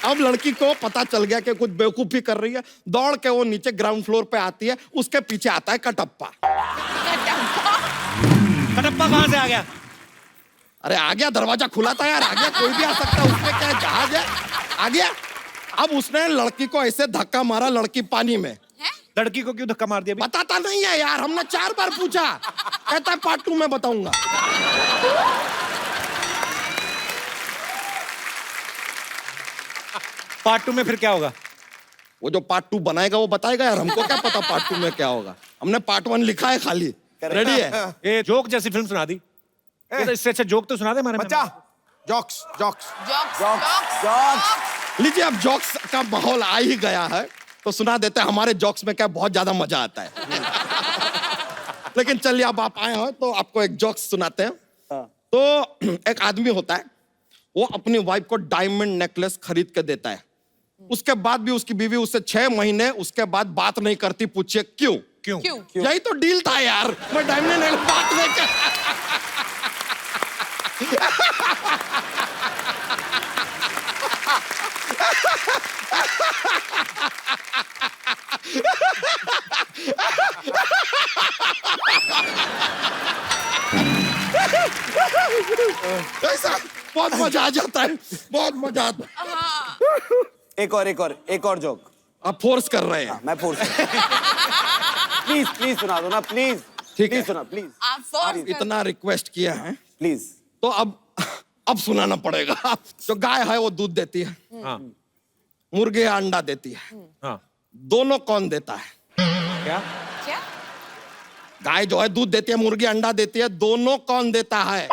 अब लड़की को पता चल गया कि कुछ बेवकूफी कर रही है, दौड़ के वो नीचे ग्राउंड फ्लोर पे आती है, उसके पीछे आता है कटप्पा। कटप्पा कहाँ से आ गया? अरे आ गया, दरवाजा खुला था यार, आ गया, कोई भी आ सकता है, उसमें क्या है, जहाज है, आ गया। अब उसने लड़की को ऐसे धक्का मारा, लड़की पानी में। लड़की को क्यों धक्का मार दिया? बताता नहीं है यार, हमने 4 बार पूछा, कहता है पार्ट 2 में बताऊंगा। पार्ट 2 में फिर क्या होगा? वो जो पार्ट 2 बनाएगा वो बताएगा यार, हमको क्या पता पार्ट 2 में क्या होगा, हमने पार्ट 1 लिखा है खाली। रेडी है? ये जोक जैसी फिल्म सुना दी। ये तो इससे अच्छा जोक तो सुना दे हमारे बच्चा, jokes jokes jokes jokes jokes. लीजिए, अब जॉक्स का माहौल आ ही गया है तो सुना देते हैं। हमारे जॉक्स में क्या बहुत ज्यादा मजा आता है। लेकिन चलिए, अब आप आए हो तो आपको एक जॉक्स सुनाते हैं। तो एक आदमी होता है, वो अपनी वाइफ को डायमंड नेकलेस खरीद के देता है। उसके बाद भी उसकी बीवी उससे 6 महीने उसके बाद बात नहीं करती। पूछिए क्यों? क्यों? यही तो डील था यार, मैं डायमंड नेकलेस बात नहीं कर। ऐसा बहुत मजा आ जाता है, बहुत मजा आता है। एक और जोक। आप फोर्स कर रहे हैं। मैं फोर्स प्लीज प्लीज सुना दो ना, प्लीज। ठीक है, प्लीज सुना, प्लीज आप फोर्स इतना रिक्वेस्ट किया है प्लीज। तो अब सुनाना पड़ेगा। जो गाय है वो दूध देती है, हाँ मुर्गी अंडा देती है, हाँ। दोनों कौन देता है? क्या? क्या? गाय जो है दूध देती है, मुर्गी अंडा देती है, दोनों कौन देता है?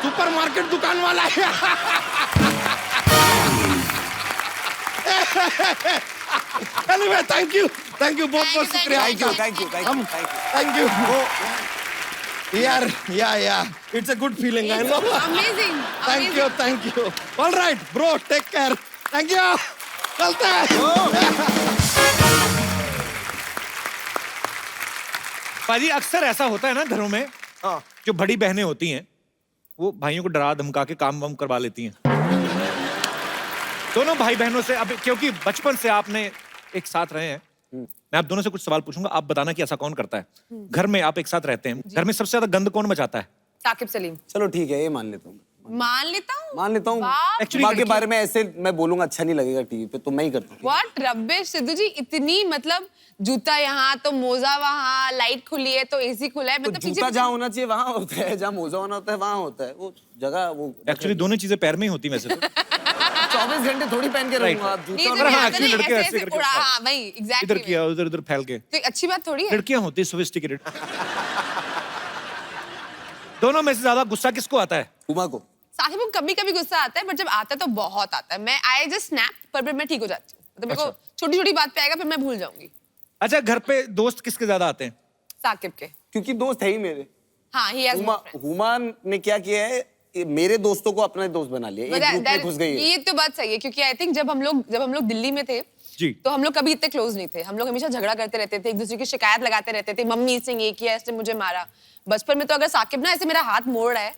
सुपरमार्केट दुकान वाला है। Anyway, थैंक यू बहुत बहुत शुक्रिया। थैंक यू थैंक यू या it's a good feeling, I know. Amazing. Thank you all right bro, take care. Thank you, चलते हैं। पाजी, अक्सर ऐसा होता है ना घरों में, जो बड़ी बहनें होती हैं वो भाइयों को डरा धमका के काम वाम करवा लेती हैं। दोनों भाई बहनों से, अब क्योंकि बचपन से आपने एक साथ रहे हैं, मैं आप दोनों से कुछ सवाल पूछूंगा, आप बताना कि ऐसा कौन करता है। घर में आप एक साथ रहते हैं, घर में सबसे ज्यादा गंद कौन मचाता है? साकिब सलीम। चलो ठीक है, ये मान लेता हूँ। मान लेता हूँ। Actually, माँ के बारे में ऐसे मैं बोलूंगा अच्छा नहीं लगेगा टीवी पे, तो मैं ही करता हूँ। व्हाट रबिश सिद्धू जी, इतनी मतलब जूता यहाँ तो मोजा वहाँ, लाइट खुली है तो एसी खुला है, तो मतलब जूता जहाँ होना चाहिए वहाँ होता है, जहाँ मोजा होना होता है वहाँ होता है, वो जगह वो। एक्चुअली दोनों चीजें पैर में ही होती वैसे तो। 24 घंटे थोड़ी पहन के रहूंगा आप जूता। और हाँ, actually लड़के ऐसे करके हाँ वही एग्जैक्टली, इधर किया उधर फैल के। तो अच्छी बात थोड़ी है। लड़कियां होती है सोफिस्टिकेटेड। दोनों में से ज्यादा गुस्सा किसको आता है? उमा को। साकिब को कभी कभी गुस्सा आता है, बट जब आता है तो बहुत आता है। मैं आई जस्ट स्नैप, पर मैं ठीक हो जाती हूँ। मतलब मेरे को छोटी छोटी बात पे आएगा, फिर मैं भूल जाऊंगी। अच्छा, घर पे दोस्त किसके ज्यादा आते हैं? साकिब के। क्योंकि दोस्त है ही मेरे। हाँ, ही हैज हुमा ने क्या किया है, मेरे दोस्तों को अपना दोस्त बना लिया, एक ग्रुप में घुस गई है। ये तो बात सही है, क्योंकि आई थिंक जब हम लोग दिल्ली में थे जी, तो हम लोग कभी इतने क्लोज नहीं थे। हम लोग हमेशा झगड़ा करते रहते थे, एक दूसरे की शिकायत लगाते रहते थे। मम्मी इसने ये किया, इसने मुझे मारा। बचपन में तो अगर साकिब ना ऐसे मेरा हाथ मोड़ रहा है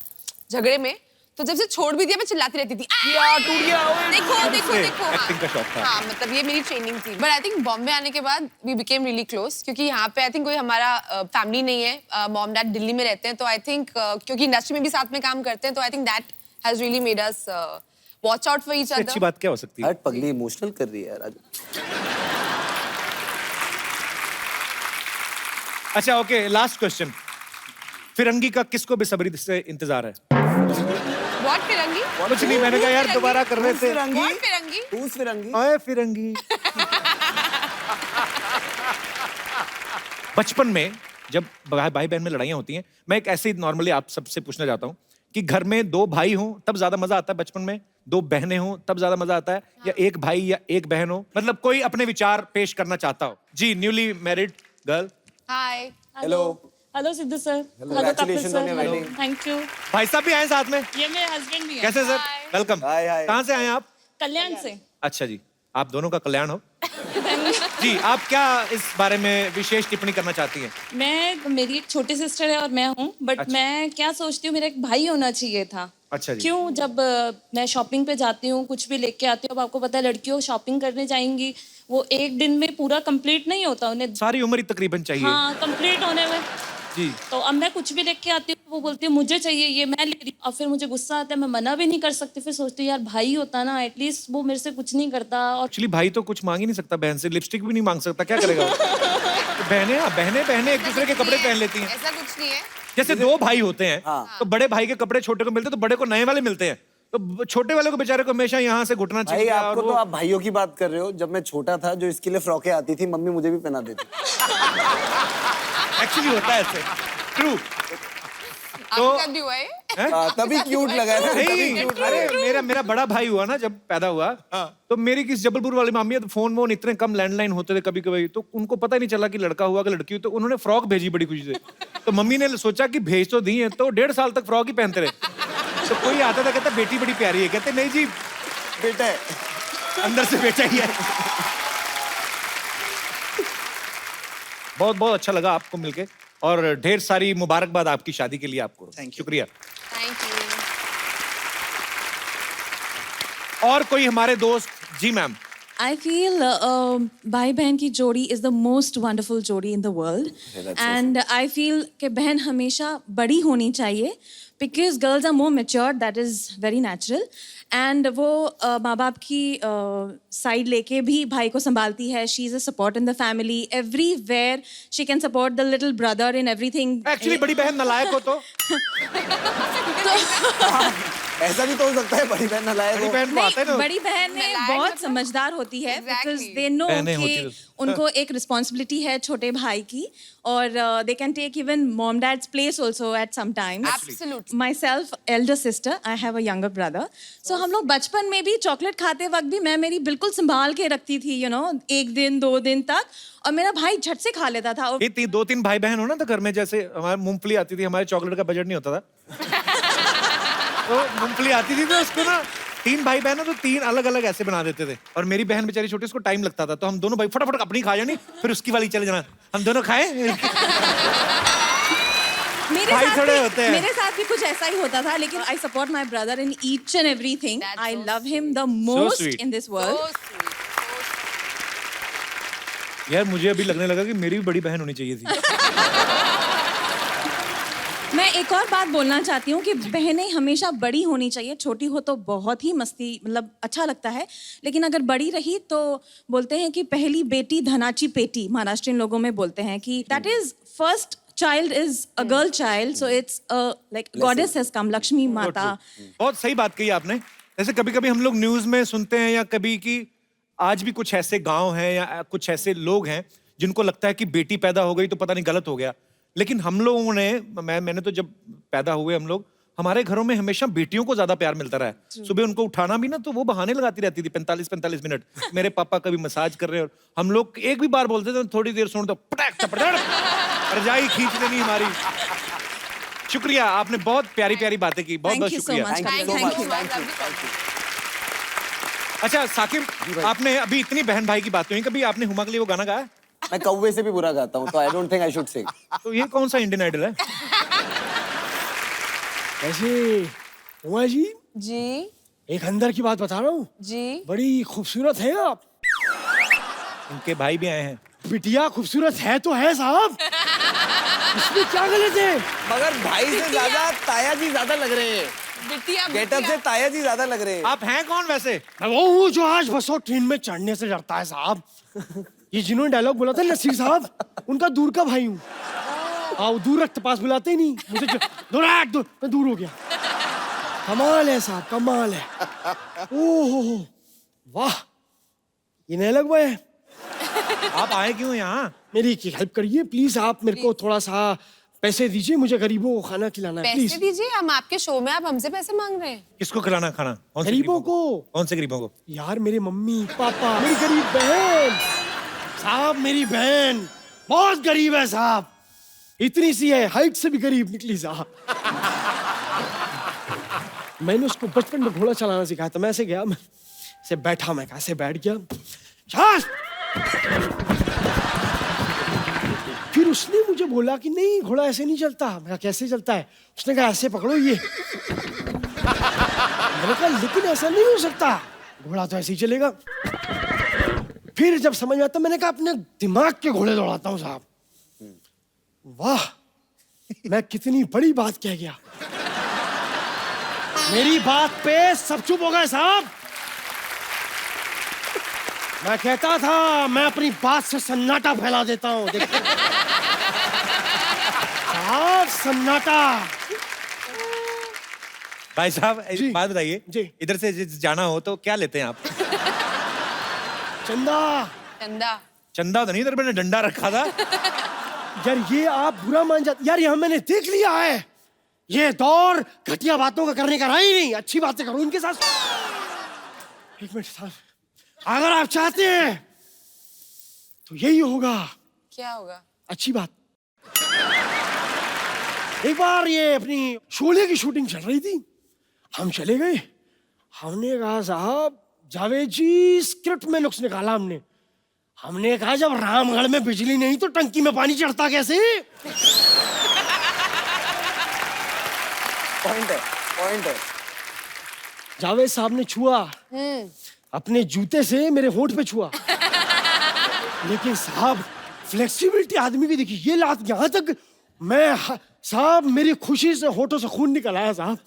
झगड़े में, तो जब से छोड़ भी दिया मैं चिल्लाती रहती थी, टूट गया, देखो। एक्टिंग का शौक था। हाँ, मतलब ये मेरी ट्रेनिंग थी। बट आई थिंक बॉम्बे आने के बाद वी बिकेम रियली क्लोज, क्योंकि यहाँ पे आई थिंक कोई हमारा फैमिली नहीं है। मॉम डैड दिल्ली में रहते हैं, तो आई थिंक क्योंकि इंडस्ट्री में भी साथ में काम करते हैं, तो I think that has really made us watch out for each other. अच्छी बात क्या हो सकती है? हट पगली, इमोशनल कर रही है यार आज। अच्छा ओके, लास्ट क्वेश्चन। फिरंगी का किसको बेसब्री से इंतजार है? व्हाट फिरंगी? कुछ नहीं, मैंने कहा यार दोबारा कर रहे थे। फिरंगी? What Firangi? Who's फिरंगी? ओए फिरंगी। बचपन में जब भाई बहन में लड़ाइयाँ होती हैं, मैं एक ऐसे ही नॉर्मली आप सबसे पूछना चाहता हूँ कि घर में 2 भाई हों तब ज्यादा मजा आता है बचपन में, 2 बहनें हों तब ज्यादा मजा आता है, या एक भाई या एक बहन हो? मतलब कोई अपने विचार पेश करना चाहता हो। जी, newly married girl. Hi. Hello. Hello Sidhu sir. Hello Congratulations on your wedding. Thank you. भाई साहब भी आए साथ में? ये मेरे हस्बैंड भी हैं। कैसे सर? Hi. वेलकम। हाय हाय। कहाँ से आए आप? कल्याण से। अच्छा जी, आप दोनों का कल्याण हो। जी, आप क्या इस बारे में विशेष टिप्पणी करना चाहती हैं? मेरी एक छोटी सिस्टर है और मैं हूँ, बट अच्छा। मैं क्या सोचती हूँ, मेरा एक भाई होना चाहिए था। अच्छा जी। क्यों? जब मैं शॉपिंग पे जाती हूँ, कुछ भी लेके आती हूँ, अब आपको पता है लड़कियों शॉपिंग करने जाएंगी, वो एक दिन में पूरा कंप्लीट नहीं होता उन्हें। सारी उम्र ही तकरीबन चाहिए। हाँ, कंप्लीट होने में। जी। तो अब मैं कुछ भी लेके आती हूँ, वो बोलती है मुझे चाहिए ये, मैं ले रही हूँ। अब फिर मुझे गुस्सा आता है, मैं मना भी नहीं कर सकती। फिर सोचती हूँ यार भाई होता ना, एटलीस्ट वो मेरे से कुछ नहीं करता। और एक्चुअली भाई तो कुछ मांग ही नहीं सकता बहन से, लिपस्टिक भी नहीं मांग सकता, क्या करेगा वो? तो बहनें एक दूसरे के कपड़े पहन लेती हैं। ऐसा कुछ नहीं है। जैसे दो भाई होते हैं तो बड़े भाई के कपड़े छोटे को मिलते हैं तो बड़े को नए वाले मिलते हैं, तो छोटे वाले को बेचारे को हमेशा यहाँ से घुटना भाई चाहिए। आपको तो आप भाइयों की बात कर रहे हो। जब मैं छोटा था, जो इसके लिए फ्रॉकें आती थी, मम्मी मुझे भी पहना देती। एक्चुअली होता है ऐसे, ट्रू। आपके साथ भी हुआ है? तभी क्यूट लगा है ना, तभी नहीं, क्यूट अरे मेरा बड़ा भाई हुआ ना, जब पैदा हुआ तो मेरी किस जबलपुर वाली मामी है, तो फोन वोन इतने कम लैंडलाइन होते थे कभी कभी, तो उनको पता ही नहीं चला कि लड़का हुआ कि लड़की हुई, तो उन्होंने फ्रॉक भेजी बड़ी खुशी से। तो मम्मी ने सोचा कि भेज तो दी है, तो 1.5 साल तक फ्रॉक ही पहनते रहे। तो कोई आता था कहता बेटी बड़ी प्यारी है, कहते नहीं जी बेटा है। अंदर से बेटा ही है। बहुत बहुत अच्छा लगा आपको मिलके, और ढेर सारी मुबारकबाद आपकी शादी के लिए आपको। शुक्रिया। Thank you. और कोई हमारे दोस्त? जी मैम। I feel भाई बहन की जोड़ी is the most wonderful जोड़ी in the world, and I feel कि बहन हमेशा बड़ी होनी चाहिए, because girls are more mature, that is very natural, and वो माँ बाप की साइड लेके भी भाई को संभालती है. She is a support in the family, everywhere she can support the little brother in everything. Actually बड़ी बहन नालायक हो तो ऐसा भी तो हो सकता है, बड़ी बहन नालायक बड़ी हो। बहन को आता है नहीं, ना। बड़ी बहन में नालायक बहुत मतलब? समझदार होती है, because Exactly. they know बहनें होती कि तो- उनको एक रिस्पॉन्सिबिलिटी है छोटे भाई की, और they can take even mom dad's place also at some times. Absolutely. Myself, elder sister, I have a younger brother. So हम लोग बचपन में भी चॉकलेट खाते वक्त भी मैं मेरी बिल्कुल संभाल के रखती थी, you know, 1 दिन 2 दिन तक, और मेरा भाई झट से खा लेता था. और ये 2-3 भाई बहन हो ना तो घर में, जैसे हमारे मूंगफली आती थी, हमारे चॉकलेट का बजट नहीं होता था। तो मूंगफली आती थी तो उसको ना 3 भाई बहन हो तो 3 अलग अलग ऐसे बना देते थे, और मेरी बहन बेचारी छोटी, उसको टाइम लगता था, तो हम दोनों भाई फटाफट अपनी खा जानी, फिर उसकी वाली चले जाना, हम दोनों खाए। भाई थोड़े होते हैं। मेरे साथ भी कुछ ऐसा ही होता था, लेकिन I support my brother in each and everything. That's I so love him the most sweet. in this So world. sweet. यार मुझे अभी लगने लगा कि मेरी भी बड़ी बहन होनी चाहिए थी। मैं एक और बात बोलना चाहती हूँ कि बहनें हमेशा बड़ी होनी चाहिए. छोटी हो तो बहुत ही मस्ती, मतलब अच्छा लगता है, लेकिन अगर बड़ी रही तो बोलते हैं कि पहली बेटी धनाची पेटी, महाराष्ट्रियन लोगों में बोलते हैं कि that is first child is a girl child, so it's like goddess has come, Lakshmi माता. बहुत सही बात कही आपने। जैसे कभी कभी हम लोग न्यूज में सुनते हैं या कभी कि आज भी कुछ ऐसे गांव हैं या कुछ ऐसे लोग हैं जिनको लगता है कि बेटी पैदा हो गई तो पता नहीं गलत हो गया, लेकिन हम लोगों ने, मैंने तो जब पैदा हुए हम लोग, हमारे घरों में हमेशा बेटियों को ज्यादा प्यार मिलता रहा है। सुबह उनको उठाना भी ना तो वो बहाने लगाती रहती थी 45-45 मिनट, मेरे पापा कभी मसाज कर रहे हैं, और हम लोग एक भी बार बोलते थे थोड़ी देर सुन तो पटक चपड़ रजाई खींच देनी हमारी। शुक्रिया, आपने बहुत प्यारी प्यारी बातें की, बहुत बहुत Thank you so शुक्रिया। much. Thank you so Thank much. you. Thank you. Thank you. अच्छा साकिब, आपने अभी इतनी बहन भाई की बात हुई, कभी आपने हुमा के लिए वो गाना गाया? मैं कौवे से भी बुरा गाता हूँ, तो I don't think I should सिंग। तो ये कौन सा इंडियन आइडल है? वैसे उमा जी, जी एक अंदर की बात बता रहा हूँ, जी बड़ी खूबसूरत है आप। इनके भाई भी आए हैं। बिटिया खूबसूरत है तो है साहब, इसमें क्या गलत है? मगर भाई से ज्यादा ताया जी ज्यादा लग रहे हैं। बिटिया गेटअप से ताया जी ज्यादा लग रहे हैं। आप हैं कौन वैसे? मैं वो हूँ जो आज बस और ट्रेन में चढ़ने से डरता है साहब। ये जिन्होंने डायलॉग बोला था नसीर साहब, उनका दूर का भाई हूँ। हाँ, वो दूर रखते पास बुलाते ही नहीं मुझे, मैं दूर हो गया। कमाल है साहब, कमाल है। ओह वाह, ये नया लग है। आप आए क्यों यहाँ? मेरी एक हेल्प करिए प्लीज, आप मेरे को थोड़ा सा पैसे दीजिए, मुझे गरीबों को खाना खिलाना है पैसे प्लीज। दीजिए, हम आपके शो में, आप हमसे पैसे मांग रहे हैं? किसको खिलाना खाना? कौन से गरीबों को। कौन से गरीबों को? यार मेरे मम्मी पापा, मेरी गरीब बहन साहब, मेरी बहन बहुत गरीब है साहब, इतनी सी है, हाइट से भी गरीब निकली साहब। मैंने उसको बचपन में घोड़ा चलाना सिखाया था, मैं ऐसे गया, मैं ऐसे बैठा, मैं कैसे बैठ गया, फिर उसने मुझे बोला कि नहीं घोड़ा ऐसे नहीं चलता। मैं कैसे चलता है? उसने कहा ऐसे पकड़ो ये। मैंने कहा लेकिन ऐसा नहीं हो सकता, घोड़ा तो ऐसे ही चलेगा। फिर जब समझ में आता मैंने कहा अपने दिमाग के घोड़े दौड़ाता हूँ साहब। वाह, मैं कितनी बड़ी बात कह गया। मेरी बात पे सब चुप हो गए साहब। मैं कहता था मैं अपनी बात से सन्नाटा फैला देता हूँ, देखिए साहब सन्नाटा। भाई साहब जी। एक बात बताइए, जी। इधर से जाना हो तो क्या लेते हैं आप? चंदा। चंदा। चंदा तो नहीं, इधर मैंने डंडा रखा था। यार ये आप बुरा मान जाते यार, ये मैंने देख लिया है। ये दौर घटिया बातों का करने का रहा ही नहीं, अच्छी बातें करो इनके साथ। एक मिनट साहब, अगर आप चाहते हैं तो यही होगा। क्या होगा? अच्छी बात। एक बार ये अपनी शोले की शूटिंग चल रही थी, हम चले गए। हमने कहा साहब जावेद जी स्क्रिप्ट में नुक्स निकाला हमने कहा जब रामगढ़ में बिजली नहीं तो टंकी में पानी चढ़ता कैसे? पॉइंट है। जावेद साहब ने छुआ, अपने जूते से मेरे होंठ पे छुआ। लेकिन साहब फ्लेक्सिबिलिटी आदमी की देखी, ये लात यहां तक साहब मेरी खुशी से होठों से खून निकल आया साहब।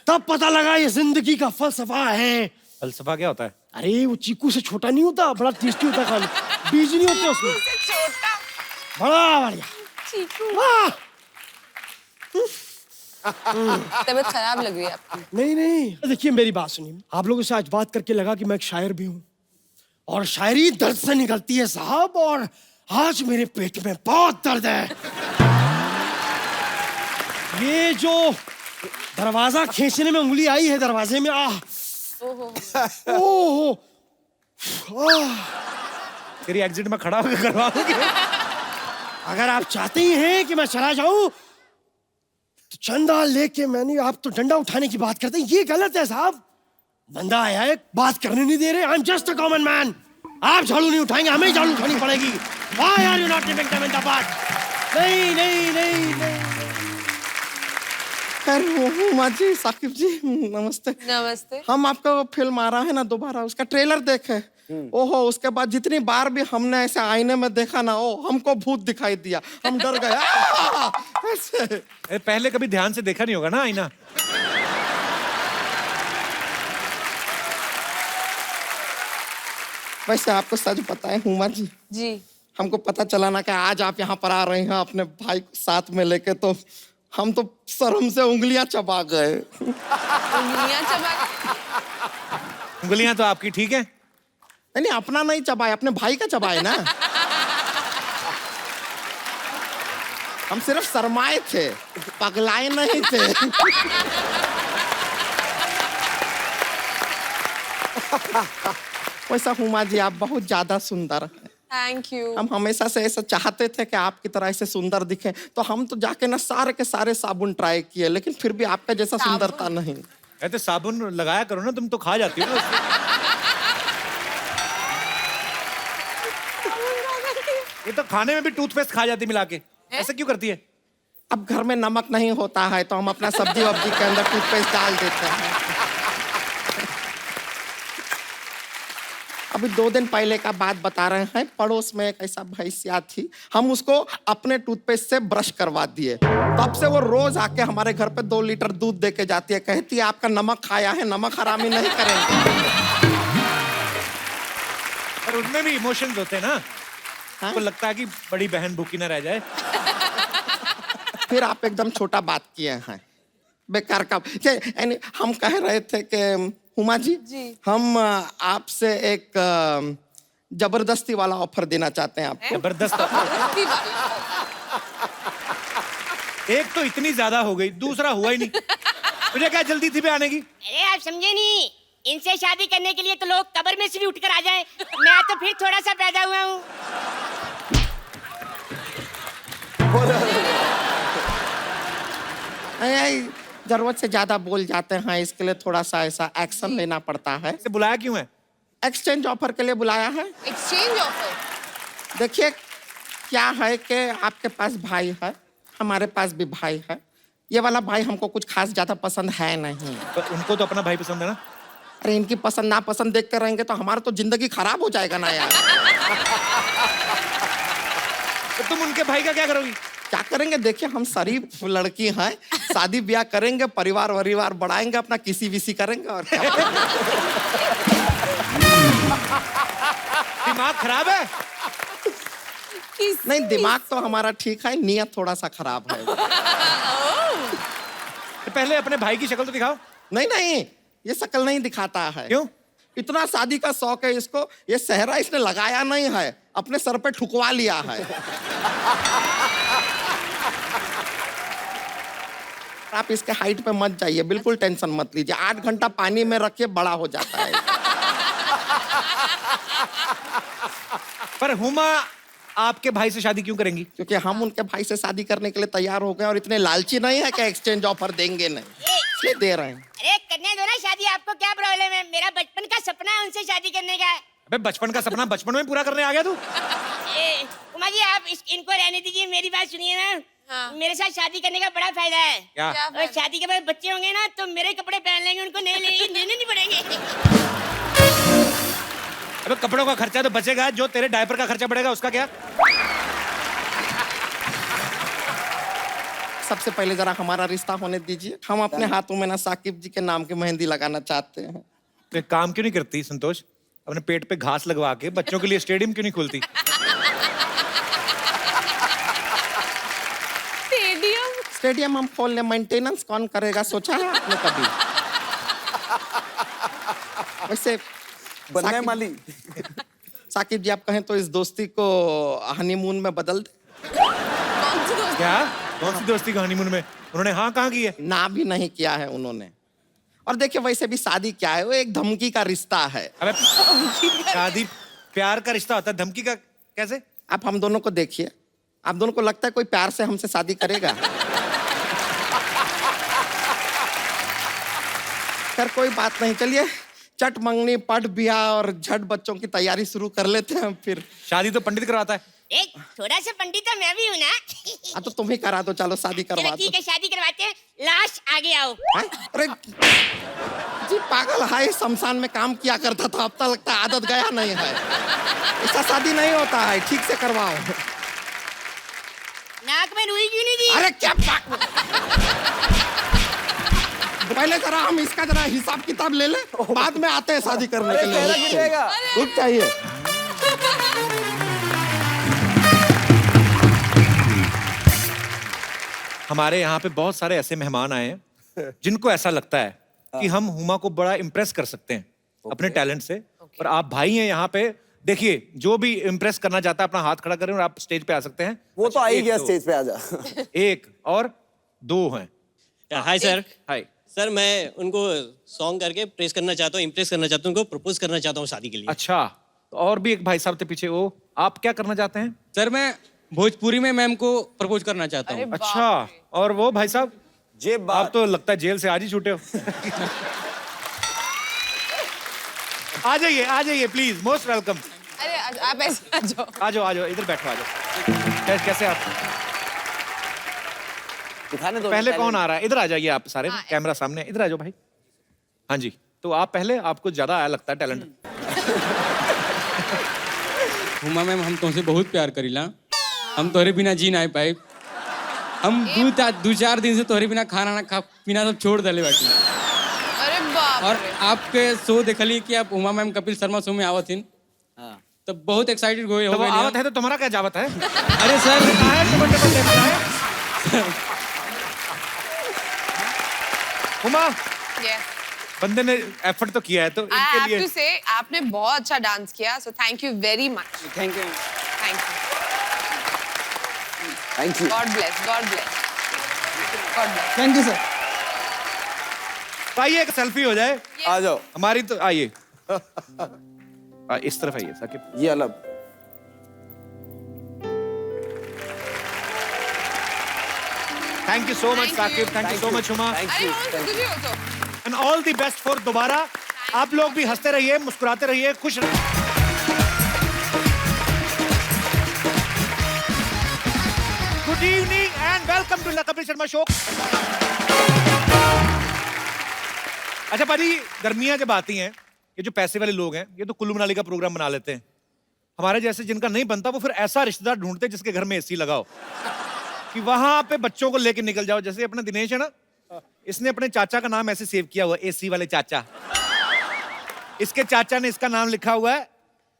तब पता लगा ये जिंदगी का फलसफा है। फलसफा क्या होता है? अरे वो चीकू से छोटा नहीं होता, बड़ा टेस्टी होता है खाने, बीज नहीं होते उसमें। छोटा बड़ा बढ़िया। चीकू। वाह! तबीयत खराब लग रही है आपकी। नहीं देखिए मेरी बात सुनिए, आप लोगों से आज बात करके लगा कि मैं एक शायर भी हूँ और शायरी दर्द से निकलती है साहब। और आज मेरे पेट में बहुत दर्द है। ये जो दरवाजा खींचने में उंगली आई है दरवाजे में, ओहो तेरी एग्जिट में खड़ा होकर करवा दूंगी। अगर आप चाहते ही हैं कि मैं चला जाऊं तो चंदा लेके मैंने, आप तो डंडा उठाने की बात करते हैं, ये गलत है साहब। बंदा आया है, बात करने नहीं दे रहे। I am just a common man. आप झाड़ू नहीं उठाएंगे, हमें झाड़ू उठानी पड़ेगी। Why are you not giving them in the butt? नहीं। खैर हुमा जी, साकिब जी नमस्ते। नमस्ते। हम आपका वो फिल्म आ रहा है ना दोबारा, उसका ट्रेलर देखे। ओहो, उसके बाद जितनी बार भी हमने ऐसे आईने में देखा ना, ओ हमको भूत दिखाई दिया, हम डर गए। ऐसे पहले कभी ध्यान से देखा नहीं होगा ना आईना। वैसे आपको सच बताएं हुमा जी, हमको पता चला ना कि आज आप यहाँ पर आ रहे हैं अपने भाई को साथ में लेके, तो हम तो शर्म से उंगलियां चबा गए। उंगलियां तो आपकी ठीक है। नहीं अपना नहीं चबाए, अपने भाई का चबाए ना। हम सिर्फ शर्माए थे, पगलाए नहीं थे। वैसा हुमा जी आप बहुत ज्यादा सुंदर हैं। Thank you. हम हमेशा से ऐसा चाहते थे कि आपकी तरह ऐसे सुंदर दिखे, तो हम तो जाके ना सारे के सारे साबुन ट्राई किए, लेकिन फिर भी आपका जैसा सुंदरता नहीं। ऐसे साबुन लगाया करो ना, तुम तो खा जाती हो ना उसको। ये तो खाने में भी टूथपेस्ट खा जाती मिला के, ऐसा क्यों करती है? अब घर में नमक नहीं होता है तो हम अपना सब्जी वब्जी के अंदर टूथपेस्ट डाल देते हैं। अभी 2 दिन पहले का बात बता रहे हैं, पड़ोस में एक ऐसा भैंसिया थी, हम उसको अपने टूथपेस्ट से ब्रश करवा दिए। तब से वो रोज आके हमारे घर पे 2 लीटर दूध दे के जाती है, कहती है आपका नमक खाया है, नमक हरामी नहीं करेंगे। और उनमें भी इमोशंस होते हैं ना, आपको लगता है कि बड़ी बहन भूखी ना रह जाए। फिर आप एकदम छोटा बात किए हैं, बेकार का। हम कह रहे थे कि हुमा जी, हम आपसे एक जबरदस्ती वाला ऑफर देना चाहते हैं आपको। जबरदस्त। एक तो इतनी ज्यादा हो गई, दूसरा हुआ ही नहीं। मुझे क्या जल्दी थी पे आने की? अरे आप समझे नहीं, इनसे शादी करने के लिए तो लोग कब्र में से भी उठकर आ जाए। मैं तो फिर थोड़ा सा पैदा हुआ हूँ। जरूरत से ज्यादा बोल जाते हैं, इसके लिए थोड़ा सा ऐसा एक्शन लेना पड़ता है। इसे बुलाया क्यों है? एक्सचेंज ऑफर के लिए बुलाया है। Exchange offer? देखिए क्या है कि आपके पास भाई है, हमारे पास भी भाई है, ये वाला भाई हमको कुछ खास ज्यादा पसंद है नहीं। पर उनको तो अपना भाई पसंद है ना। अरे इनकी पसंद ना पसंद देख कर रहेंगे तो हमारा तो जिंदगी खराब हो जाएगा ना यार। तो तुम उनके भाई का क्या करोगी? क्या करेंगे, देखिए हम शरीफ लड़की हैं, शादी ब्याह करेंगे, परिवार वरिवार बढ़ाएंगे, अपना किसी विसी करेंगे और क्या। दिमाग खराब है। नहीं, दिमाग तो हमारा ठीक है, नियत थोड़ा सा खराब है। तो पहले अपने भाई की शक्ल तो दिखाओ। नहीं नहीं, ये शक्ल नहीं दिखाता है। क्यों? इतना शादी का शौक है इसको, ये सेहरा इसने लगाया नहीं है, अपने सर पे ठुकवा लिया है। आप इसके हाइट पे मत जाइए, बिल्कुल टेंशन मत लीजिए, 8 घंटा पानी में रखिए बड़ा हो जाता है। पर हुमा आपके भाई से शादी क्यों करेंगी? क्योंकि हम उनके भाई से शादी करने के लिए तैयार हो गए और इतने लालची नहीं है कि एक्सचेंज ऑफर देंगे नहीं, इसलिए दे रहे हैं। अरे करने दो ना शादी, आपको क्या प्रॉब्लम है? मेरा बचपन का सपना है उनसे शादी करने का। अबे बचपन का सपना बचपन में पूरा करने आ गया तू? उमा जी आप इनको रहने दीजिए, मेरी बात सुनिए ना। हाँ। मेरे साथ शादी करने का बड़ा फायदा है। क्या? और शादी के बाद बच्चे होंगे ना तो मेरे कपड़े पहन लेंगे, उनको नहीं लेने नहीं पड़ेंगे। अबे कपड़ों का खर्चा तो बचेगा, जो तेरे डायपर का खर्चा बढ़ेगा उसका क्या? सबसे पहले जरा हमारा रिश्ता होने दीजिए, हम अपने हाथों में ना साकिब जी के नाम की मेहंदी लगाना चाहते हैं। तो एक काम क्यों नहीं करती संतोष, अपने पेट पे घास लगवा के बच्चों के लिए स्टेडियम क्यों नहीं खोलती? स्टेडियम हम खोल ले, मेंटेनेंस कौन करेगा, सोचा है आपने कभी? वैसे बनना है माली। साकिब जी आप कहें तो इस दोस्ती को हनीमून में बदल दे। क्या? कौन सी दोस्ती का हनीमून में? उन्होंने हाँ कहाँ की है? ना भी नहीं किया है उन्होंने। और देखिए वैसे भी शादी क्या है, वो एक धमकी का रिश्ता है। अबे शादी प्यार का रिश्ता होता है, धमकी का कैसे? आप हम दोनों को देखिए, आप दोनों को लगता है कोई प्यार से हमसे शादी करेगा? खैर कोई बात नहीं, चलिए चट मंगनी पट ब्याह और झट बच्चों की तैयारी शुरू कर लेते हैं फिर। शादी तो पंडित करवाता है। एक थोड़ा सा पंडित तो मैं भी हूँ ना। हाँ तो तुम ही करा दो, चलो शादी करवा चलो दो। ठीक है, शादी करवाते हैं, लाश आगे आओ। हैं? अरे जी पागल है, शमशान में काम किया करता था, अब तक लगता है आदत गया नहीं है। ऐसा शादी नहीं होता है, ठीक से करवाओ। नाक में रुई क्यों नहीं दी? अरे क्या पहले जरा हम इसका जरा हिसाब किताब ले ले, बाद में आते हैं शादी करने के लिए। रुक चाहिए। हमारे यहाँ पे बहुत सारे ऐसे मेहमान आए हैं जिनको ऐसा लगता है कि हम हुमा को बड़ा इम्प्रेस कर सकते हैं अपने टैलेंट से। और आप भाई हैं यहाँ पे, देखिए जो भी इम्प्रेस करना चाहता है अपना हाथ खड़ा करें और आप स्टेज पे आ सकते हैं। वो तो आ ही एक, गया दो। स्टेज पे, आजा। एक और दो हैं। Hi sir. हाय सर मैं उनको सॉन्ग करके प्रेस करना चाहता हूँ, इम्प्रेस करना चाहता हूँ, उनको प्रपोज करना चाहता हूँ शादी के लिए। अच्छा, तो और भी एक भाई साहब थे पीछे, वो आप क्या करना चाहते हैं? सर मैं भोजपुरी में मैम को प्रपोज करना चाहता हूँ। अच्छा, और वो भाई साहब? जेब आप तो लगता है जेल से आज ही छूटे हो। आ जाइए प्लीज, मोस्ट वेलकम। अरे आप ऐसे आ जाओ। आ जाओ इधर बैठो, आ जाओ। कैसे आप? दिखाने दो। पहले कौन आ रहा है? इधर आ जाइए आप सारे, कैमरा सामने, इधर आ जाओ भाई। हाँ जी, तो आप पहले, आपको ज्यादा आया लगता है टैलेंट। हुमा मैम हम तुमसे बहुत प्यार करीला, हम तोहरे बिना जी ना पाए। हम दो चार दिन से तोहरे बिना खाना ना पीना सब छोड़ दले बाटी। अरे बाप और रे। आपके शो देखली कि आप हुमा मैम कपिल शर्मा शो में आवत हिन, तो बहुत एक्साइटेड हो तो वो गए। आवत है तो तुम्हारा क्या जावत है? अरे सर कहाँ है टमाटर पर लेकर आए? हुमा, Yes. बंदे ने एफर्ट तो किया है, तो I इनके have लिए to say आपने बहुत अच्छा डांस किया, so thank you very much. Thank you. Thank you. Thank you. God bless. God bless. God bless. Thank you sir. तो आइए एक सेल्फी हो जाए आ जाओ। हमारी, तो आइए। इस तरफ आइए साकिब। ये अलग। Thank you so much Saqib, thank you so much Huma, अरे तुझे भी हो तो। And all the best for दोबारा। आप लोग भी हंसते रहिए, मुस्कुराते रहिए, खुश रहिए। Good evening and welcome to the Kapil Sharma Show. अच्छा पाजी, गर्मियां जब आती हैं, ये जो पैसे वाले लोग हैं ये तो कुल्लू मनाली का प्रोग्राम बना लेते हैं। हमारे जैसे जिनका नहीं बनता वो फिर ऐसा रिश्तेदार ढूंढते जिसके घर में एसी लगाओ कि वहां पे बच्चों को लेके निकल जाओ। जैसे अपना दिनेश है ना, इसने अपने चाचा का नाम ऐसे सेव किया हुआ, एसी वाले चाचा। इसके चाचा ने इसका नाम लिखा हुआ है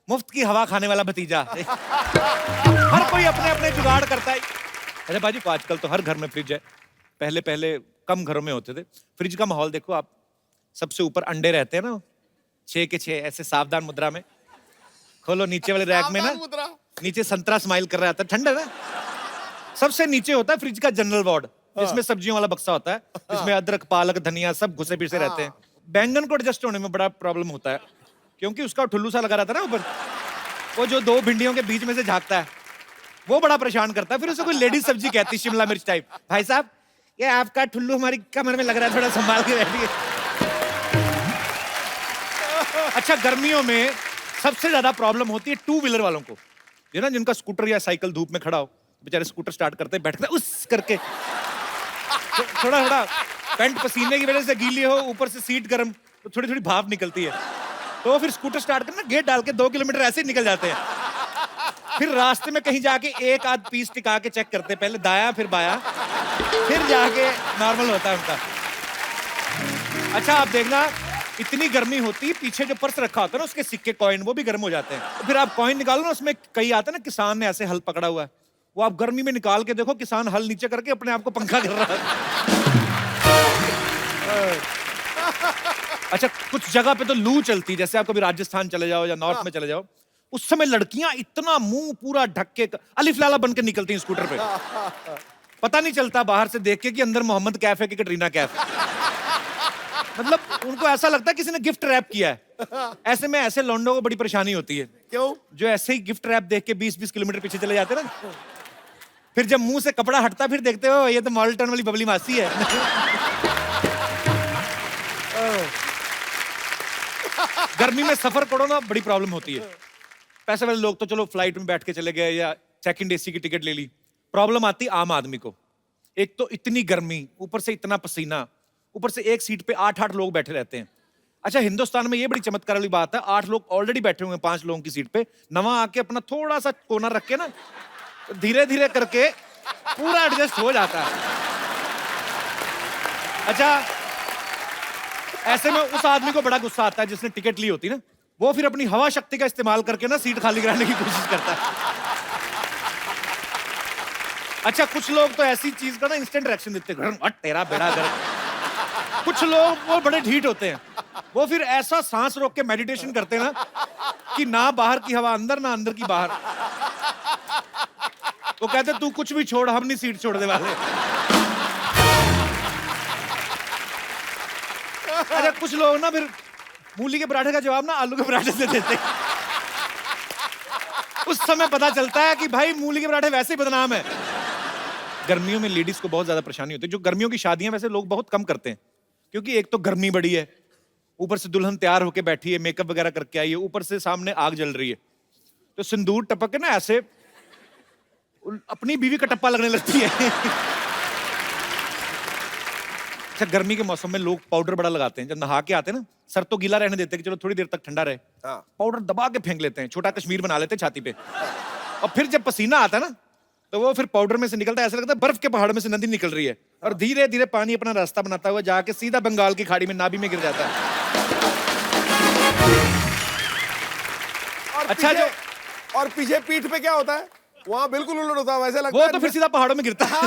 मुफ्त की हवा खाने वाला भतीजा। हर कोई अपने अपने जुगाड़ करता है। अच्छा बाजी, आजकल तो हर घर में फ्रिज है। पहले पहले कम घरों में होते थे। फ्रिज का माहौल देखो आप, सबसे ऊपर अंडे रहते हैं ना, 6 के 6 ऐसे सावधान मुद्रा में। खोलो नीचे वाले रैक में ना, नीचे संतरा स्माइल कर रहा था, ठंड है ना। सबसे नीचे होता है फ्रिज का जनरल वार्ड, जिसमें सब्जियों वाला बक्सा होता है, जिसमें अदरक पालक धनिया सब घुसे पिसे रहते हैं। बैंगन को एडजस्ट होने में बड़ा प्रॉब्लम होता है, क्योंकि उसका ठुल्लू सा लगा रहता है ना ऊपर, वो जो 2 भिंडियों के बीच में से झांकता है वो बड़ा परेशान करता है। फिर उसे कोई लेडीज सब्जी कहती है, शिमला मिर्च टाइप। भाई साहब ये आपका ठुल्लू हमारी कमर में लग रहा है, थोड़ा संभाल के बैठिए। अच्छा, गर्मियों में सबसे ज्यादा प्रॉब्लम होती है 2 व्हीलर वालों को। ये ना जिनका स्कूटर या साइकिल धूप में खड़ा हो, बेचारे स्कूटर स्टार्ट करते हैं, बैठते हैं उस करके, थोड़ा थोड़ा पैंट पसीने की वजह से गीली हो, ऊपर से सीट गर्म, तो थोड़ी थोड़ी भाप निकलती है। तो फिर स्कूटर स्टार्ट करना, गेट डाल के 2 किलोमीटर ऐसे ही निकल जाते हैं। फिर रास्ते में कहीं जाके एक आध पीस टिका के चेक करते हैं, पहले दाया फिर बाया, फिर जाके नॉर्मल होता है उनका। अच्छा आप देखना, इतनी गर्मी होती है, पीछे जो पर्स रखा होता है ना उसके सिक्के कॉइन वो भी गर्म हो जाते हैं। तो फिर आप कॉइन निकालो ना, उसमें कई आते हैं ना, किसान ने ऐसे हल पकड़ा हुआ है, वो आप गर्मी में निकाल के देखो, किसान हल नीचे करके अपने आप को पंखा कर रहा है। अच्छा, कुछ जगह पे तो लू चलती है, जैसे आप कभी राजस्थान चले जाओ या नॉर्थ में चले जाओ, उस समय लड़कियां इतना मुंह पूरा ढक के अलिफ लाला बन के निकलती हैं स्कूटर पे। पता नहीं चलता बाहर से देख के कि अंदर मोहम्मद कैफ है कि कटरीना कैफ। मतलब उनको ऐसा लगता है किसी ने गिफ्ट रैप किया है। ऐसे में ऐसे लौंडों को बड़ी परेशानी होती है। क्यों? जो ऐसे ही गिफ्ट रैप देख के 20-20 किलोमीटर पीछे चले जाते हैं ना, फिर जब मुंह से कपड़ा हटता फिर देखते हो ये तो मॉडल टाउन वाली बबली मासी है। गर्मी में सफर करो ना, बड़ी प्रॉब्लम होती है। पैसे वाले लोग तो चलो फ्लाइट में बैठ के चले गए या सेकंड एसी की टिकट ले ली। प्रॉब्लम आती आम आदमी को। एक तो इतनी गर्मी, ऊपर से इतना पसीना, ऊपर से एक सीट पे 8-8 लोग बैठे रहते हैं। अच्छा, हिंदुस्तान में ये बड़ी चमत्कार वाली बात है, 8 लोग ऑलरेडी बैठे हुए हैं 5 लोगों की सीट पे, नवा आके अपना थोड़ा सा कोना रख के ना, धीरे धीरे करके पूरा एडजस्ट हो जाता है। अच्छा, ऐसे में उस आदमी को बड़ा गुस्सा आता है जिसने टिकट ली होती ना, वो फिर अपनी हवा शक्ति का इस्तेमाल करके ना सीट खाली कराने की कोशिश करता है। अच्छा, कुछ लोग तो ऐसी चीज का ना इंस्टेंट रिएक्शन देते हैं, हट तेरा बेड़ा गर्क। कुछ लोग वो बड़े ढीठ होते हैं, वो फिर ऐसा सांस रोक के मेडिटेशन करते हैं ना कि ना बाहर की हवा अंदर ना अंदर की बाहर। वो कहते तू कुछ भी छोड़, हम नहीं सीट छोड़ने वाले। अच्छा, कुछ लोग ना फिर मूली के पराठे का जवाब ना आलू के पराठे से देते। उस समय पता चलता है कि भाई मूली के पराठे वैसे ही बदनाम है। गर्मियों में लेडीज को बहुत ज्यादा परेशानी होती है। जो गर्मियों की शादियां वैसे लोग बहुत कम करते हैं, क्योंकि एक तो गर्मी बड़ी है, ऊपर से दुल्हन तैयार होके बैठी है, मेकअप वगैरह करके आई है, ऊपर से सामने आग जल रही है, तो सिंदूर टपक के ना ऐसे अपनी बीवी का टप्पा लगने लगती है। अच्छा, गर्मी के मौसम में लोग पाउडर बड़ा लगाते हैं। जब नहा के आते हैं ना, सर तो गीला रहने देते हैं कि चलो थोड़ी देर तक ठंडा रहे, पाउडर दबा के फेंक लेते हैं, छोटा कश्मीर बना लेते हैं छाती पे। और फिर जब पसीना आता है ना, तो वो फिर पाउडर में से निकलता है, ऐसा लगता है बर्फ के पहाड़ में से नदी निकल रही है, और धीरे धीरे पानी अपना रास्ता बनाता हुआ जाके सीधा बंगाल की खाड़ी में नाभि में गिर जाता है। अच्छा, जो और पीछे पीठ पे क्या होता है? वहाँ बिल्कुल उलट होता है, वैसे लगता वो है तो फिर सीधा पहाड़ों में गिरता है।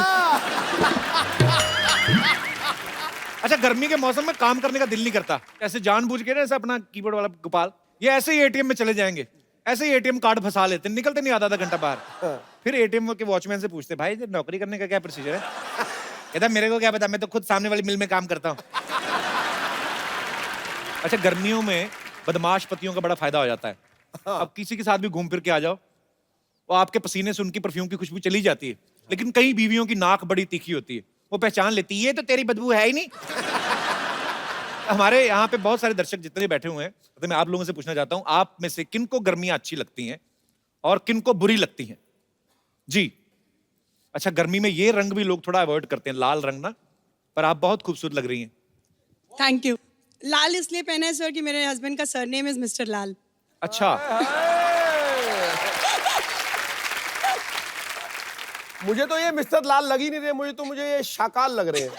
अच्छा, गर्मी के मौसम में काम करने का दिल नहीं करता, ऐसे जानबूझ के ना, ऐसे अपना कीबोर्ड वाला गोपाल ये ऐसे ही एटीएम में चले जाएंगे, ऐसे ही एटीएम कार्ड फंसा लेते, निकलते नहीं आधा घंटा बाहर। फिर एटीएम के वॉचमैन से पूछते, भाई नौकरी करने का क्या प्रोसीजर है? कहता मेरे को क्या पता, मैं तो खुद सामने वाली मिल में काम करता हूँ। अच्छा, गर्मियों में बदमाश पतियों का बड़ा फायदा हो जाता है। अब किसी के साथ भी घूम फिर के आ जाओ, वो आपके पसीने से उनकी परफ्यूम की खुशबू चली जाती है, लेकिन कई बीवियों की नाक बड़ी तीखी होती है, वो पहचान लेती है ये तो तेरी बदबू है ही नहीं। हमारे यहाँ पे बहुत सारे दर्शक जितने बैठे हुए हैं, तो मैं आप लोगों से पूछना चाहता हूं, आप में से किनको गर्मियां अच्छी लगती हैं और किनको बुरी लगती हैं? जी, अच्छा, गर्मी में ये रंग भी लोग थोड़ा अवॉइड करते हैं, लाल रंग ना, पर आप बहुत खूबसूरत लग रही हैं। Thank you. लाल इसलिए पहना है सर कि मेरे हस्बैंड का सरनेम इज मिस्टर लाल। अच्छा, मुझे तो ये मिस्टर लाल लग ही नहीं रहे, मुझे ये शाकाल लग रहे हैं।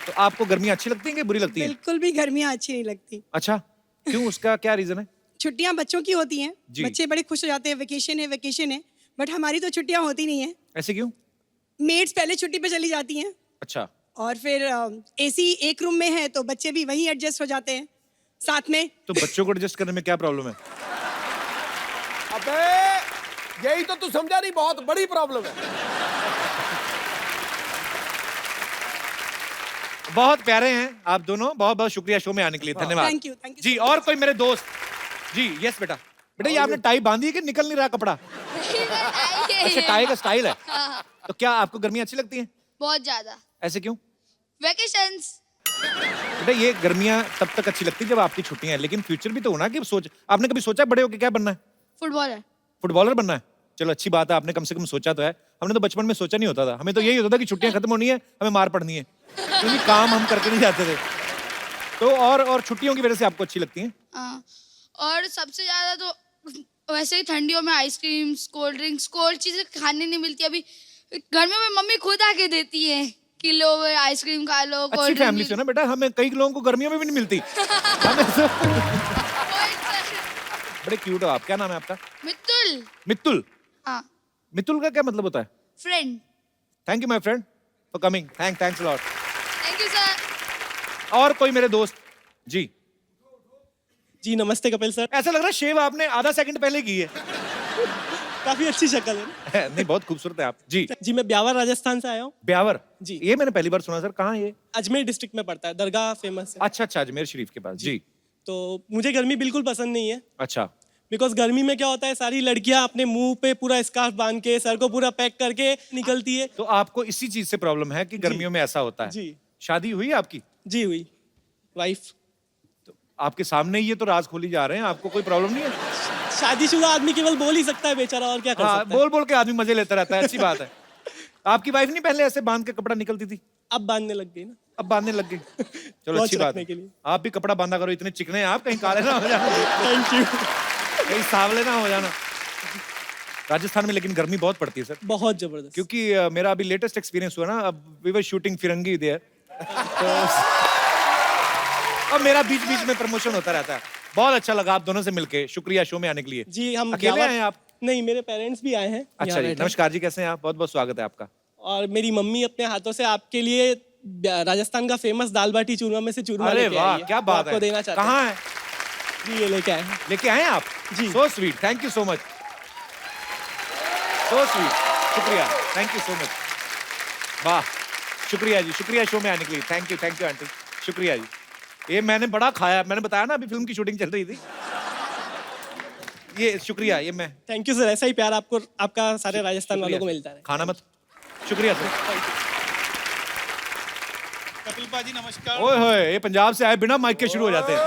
तो आपको गर्मियाँ अच्छी लगती हैं कि बुरी लगती हैं? बिल्कुल भी गर्मियाँ अच्छी नहीं लगती। अच्छा, क्यों, उसका क्या रीजन है? छुट्टियां बच्चों की होती हैं, जी। बच्चे बड़े खुश हो जाते हैं, वेकेशन है, बट हमारी तो छुट्टियां होती नहीं है। ऐसे क्यों? मेड्स पहले छुट्टी पे चली जाती हैं अच्छा, और फिर एसी एक रूम में है तो बच्चे भी वहीं एडजस्ट हो जाते हैं साथ में। तो बच्चों को एडजस्ट करने में क्या प्रॉब्लम है? अबे यही तो तू समझा नहीं, बहुत बड़ी प्रॉब्लम है। बहुत प्यारे हैं आप दोनों, बहुत बहुत शुक्रिया शो में आने के लिए, धन्यवाद। थैंक यू जी, और कोई मेरे दोस्त? जी, यस बेटा। बेटा, ये आपने टाई बांधी है कि निकल नहीं रहा कपड़ा? अच्छा, टाई का स्टाइल है। तो क्या आपको गर्मियाँ अच्छी लगती हैं? बहुत ज्यादा। ऐसे क्यों? वेकेशंस। बेटा, ये गर्मियाँ तब तक अच्छी लगती है जब आपकी छुट्टियां हैं, लेकिन फ्यूचर भी तो होना कि आपने कभी सोचा बड़े होके क्या बनना है? फुटबॉलर। फुटबॉलर बनना है? चलो अच्छी बात है, आपने कम से कम सोचा तो है। हमने तो बचपन में सोचा नहीं होता था, हमें तो यही होता था कि छुट्टियां खत्म होनी है, हमें मार पड़नी है, क्योंकि काम हम करके नहीं जाते थे। तो और छुट्टियों की वजह से आपको अच्छी लगती हैं? हाँ, और सबसे ज्यादा तो वैसे ही ठंडियों में आइसक्रीम्स, कोल्ड ड्रिंक्स, कोल्ड चीजें खाने नहीं मिलती। अभी गर्मियों में मम्मी खुद आके देती है कि लो आइसक्रीम खा लो, अच्छी कोल्ड फैमिली से ना बेटा, हमें कई लोगों को गर्मियों में भी नहीं मिलती। बड़े क्यूट हो आप। क्या नाम है आपका? मित्तुल। मित्तुल? हाँ। मित्तुल का क्या मतलब होता है? Friend. Thank you my friend for coming. Thanks lot. Thank you sir. और कोई मेरे दोस्त? जी जी नमस्ते कपिल सर। ऐसा लग रहा है शेव आपने आधा सेकंड पहले की है। काफी अच्छी शक्ल है। नहीं, बहुत खूबसूरत है आप। जी जी, मैं ब्यावर राजस्थान से आया हूँ। ब्यावर? जी। ये मैंने पहली बार सुना सर, कहाँ है ये? अजमेर डिस्ट्रिक्ट में पड़ता है, दरगाह फेमस है। अच्छा, अजमेर शरीफ के पास। जी। तो मुझे गर्मी बिल्कुल पसंद नहीं है, अच्छा, बिकॉज गर्मी में क्या होता है, सारी लड़कियां अपने मुंह पे पूरा स्कार्फ बांध के, सर को पूरा पैक करके निकलती है। तो आपको इसी चीज से प्रॉब्लम है कि गर्मियों में ऐसा होता है? जी। शादी हुई आपकी? जी हुई, वाइफ। तो आपके सामने ही ये तो राज खोली जा रहे हैं, आपको कोई प्रॉब्लम नहीं है? शादीशुदा आदमी केवल बोल ही सकता है बेचारा, और क्या कर हाँ, सकता है। बोल बोल के आदमी मजे लेता रहता है, अच्छी बात है। आपकी वाइफ नहीं पहले ऐसे बांध के कपड़ा निकलती थी? अब बांधने लग गई ना। अब बांधने लग गई। चलो वॉच अच्छी बात रखने है। के लिए। आप भी कपड़ा बांधा करो, इतने चिकने हैं आप, कहीं काले ना हो जाना। Thank you. कहीं सांवले ना हो जाना। राजस्थान में लेकिन गर्मी बहुत पड़ती है सर, बहुत जबरदस्त। क्योंकि मेरा अभी लेटेस्ट एक्सपीरियंस हुआ ना, अब we were shooting Firangi there, तो अब मेरा बीच बीच में प्रमोशन होता रहता है। बहुत अच्छा लगा आप दोनों से मिलके, शुक्रिया शो में आने के लिए। जी, हम अकेले आए हैं आप? नहीं, मेरे पेरेंट्स भी आए हैं। अच्छा यहाँ जी, बैठे। नमस्कार जी, कैसे हैं आप? बहुत बहुत स्वागत है आपका। और मेरी मम्मी अपने हाथों से आपके लिए राजस्थान का फेमस दाल बाटी चूरमा में से चूरमा अरे लेके वाह, आई है। क्या वो बात है। आपको देना चाहते हैं। कहाँ है? जी, ये लेके आए हैं। लेके आए हैं आप? जी। So sweet, thank you so much, so sweet, शुक्रिया, थैंक यू सो मच। वाह, शुक्रिया जी, शुक्रिया शो में आने के लिए। थैंक यू आंटी, शुक्रिया जी। ये मैंने बड़ा खाया, मैंने बताया ना अभी फिल्म की शूटिंग चल रही थी। ये शुक्रिया, ये मैं। थैंक यू सर, ऐसा ही प्यार आपको, आपका सारे राजस्थान वालों को शुक्रिया। मिलता है। खाना मत। शुक्रिया सर। कपिल पाजी नमस्कार। ओए होए, ये पंजाब से आए बिना माइक के शुरू हो जाते हैं।